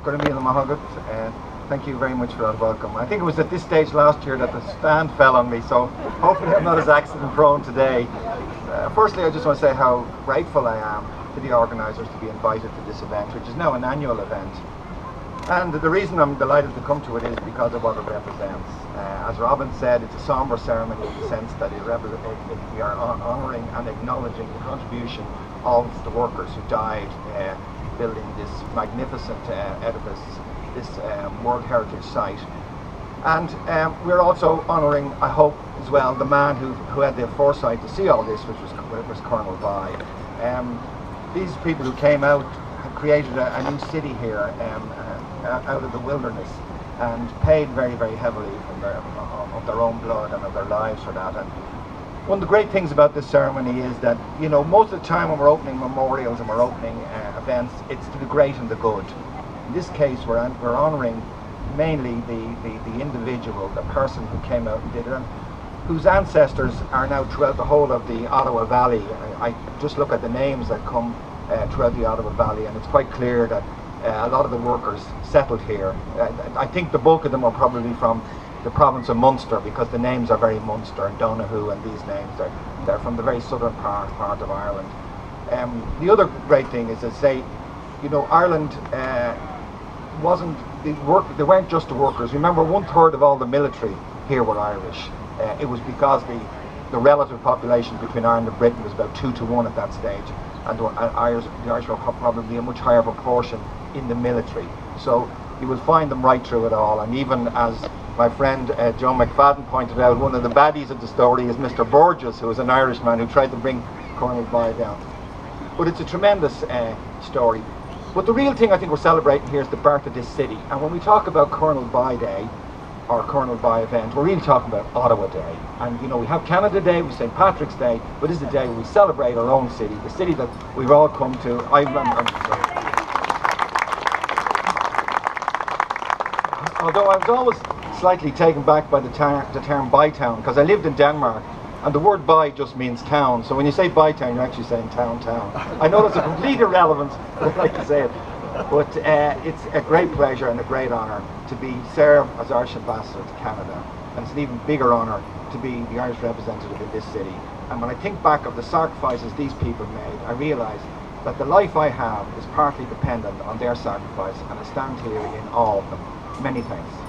Gurmil Mahagat, thank you very much for that welcome. I think it was at this stage last year that the stand fell on me, so hopefully I'm not as accident prone today. Firstly, I just want to say how grateful I am to the organisers to be invited to this event, which is now an annual event. And the reason I'm delighted to come to it is because of what it represents. As Robin said, it's a sombre ceremony in the sense that we are honouring and acknowledging the contribution of the workers who died building this magnificent edifice, this World Heritage Site. And we're also honouring, I hope, as well, the man who had the foresight to see all this, which was Colonel By. These people who came out had created a new city here out of the wilderness, and paid very, very heavily of their own blood and of their lives for that. And one of the great things about this ceremony is that, you know, most of the time when we're opening memorials and we're opening events, it's to the great and the good. In this case, we're honouring mainly the individual, the person who came out and did it, and whose ancestors are now throughout the whole of the Ottawa Valley. I just look at the names that come throughout the Ottawa Valley, and it's quite clear that a lot of the workers settled here. I think the bulk of them are probably from the province of Munster, because the names are very Munster, and Donoghue and these names, they're from the very southern part of Ireland. The other great thing is to say, you know, Ireland they weren't just the workers. Remember, 1/3 of all the military here were Irish. It was because the relative population between Ireland and Britain was about 2-to-1 at that stage, and the Irish were probably a much higher proportion in the military. So you will find them right through it all. And even as my friend Joe McFadden pointed out, one of the baddies of the story is Mr. Burgess, who was an Irishman who tried to bring Colonel By down. But it's a tremendous story. But the real thing I think we're celebrating here is the birth of this city. And when we talk about Colonel By Day, or Colonel By event, we're really talking about Ottawa Day. And you know, we have Canada Day, we have St. Patrick's Day, but this is a day where we celebrate our own city, the city that we've all come to. Although I was always slightly taken back by the term Bytown, because I lived in Denmark, and the word By just means town. So when you say Bytown, you're actually saying town. I know that's a complete irrelevance, but I like to say it. But it's a great pleasure and a great honour to be served as Irish Ambassador to Canada. And it's an even bigger honour to be the Irish representative in this city. And when I think back of the sacrifices these people made, I realise that the life I have is partly dependent on their sacrifice, and I stand here in awe of them. Many thanks.